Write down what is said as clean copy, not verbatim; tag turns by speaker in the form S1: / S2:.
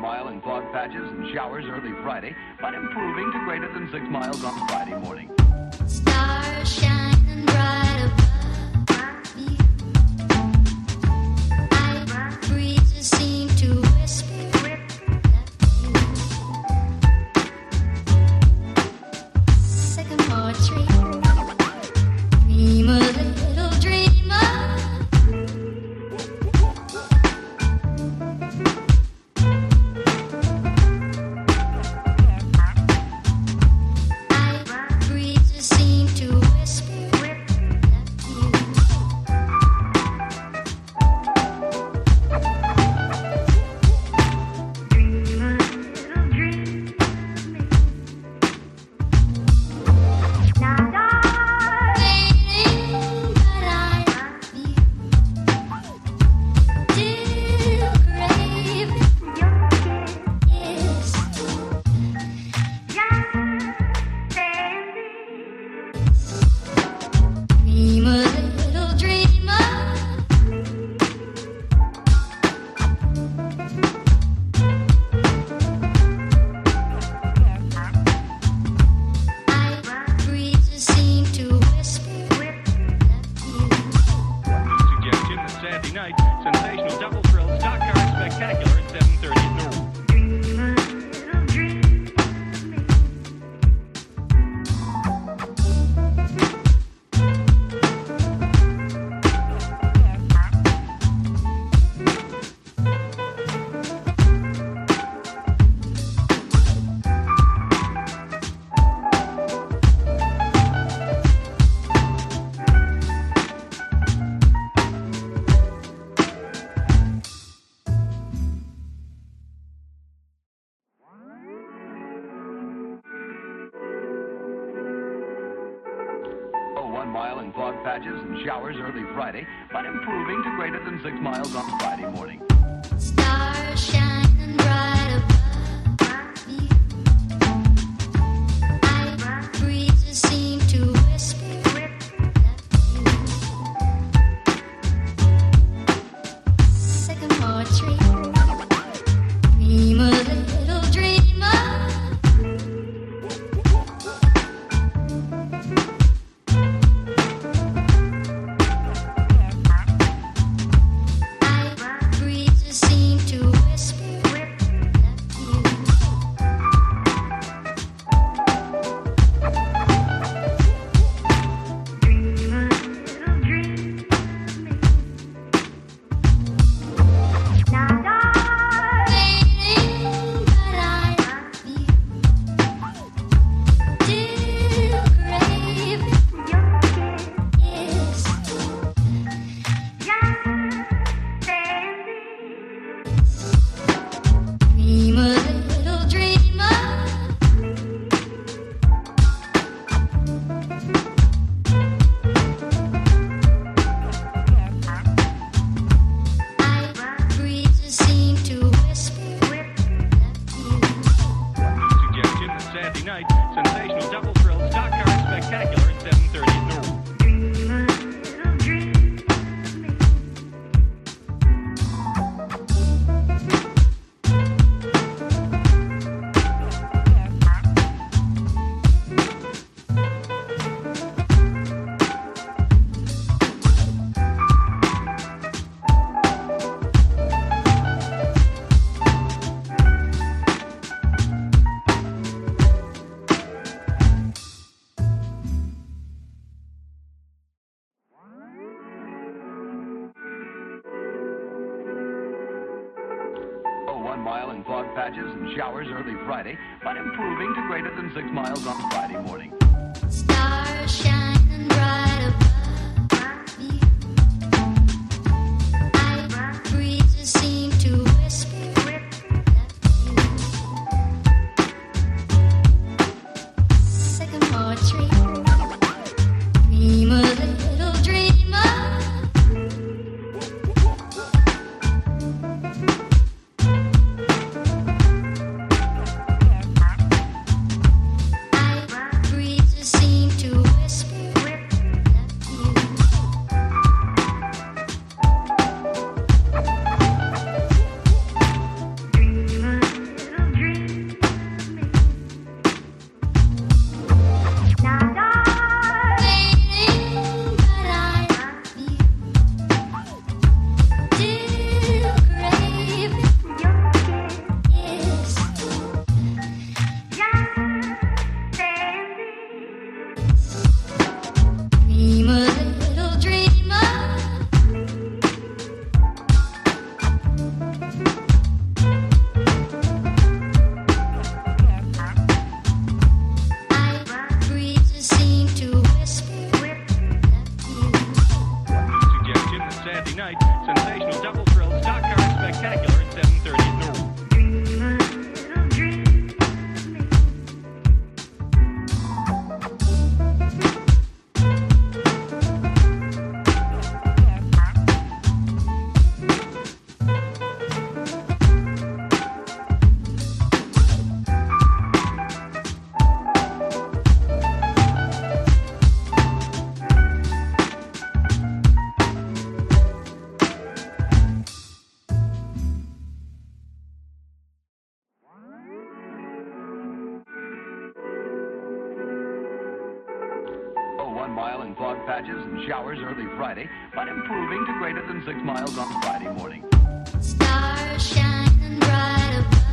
S1: mile in fog patches and showers early Friday, but improving to greater than 6 miles on Friday morning.
S2: Stars shining bright above me. Night breezes seem to whisper sycamore tree. Dream a little dreamer.
S1: Mile in fog patches and showers early Friday, but improving to greater than 6 miles on Friday morning.
S2: Stars shining bright above me. Night breezes seem to whisper sycamore tree. Dream a little dreamer.
S1: Mile in fog patches and showers early Friday, but improving to greater than 6 miles on Friday morning.
S2: Stars shining bright above me. Night breezes seem to whisper sycamore tree. Dream a little dreamer. Breezes seem to whisper
S3: night. Sensational double thrill, stock car spectacular at 7:30 at Norwood.
S1: Oh, 1 mile in fog patches and showers early Friday, but improving to greater than 6 miles on Friday morning.
S2: Stars shining bright above.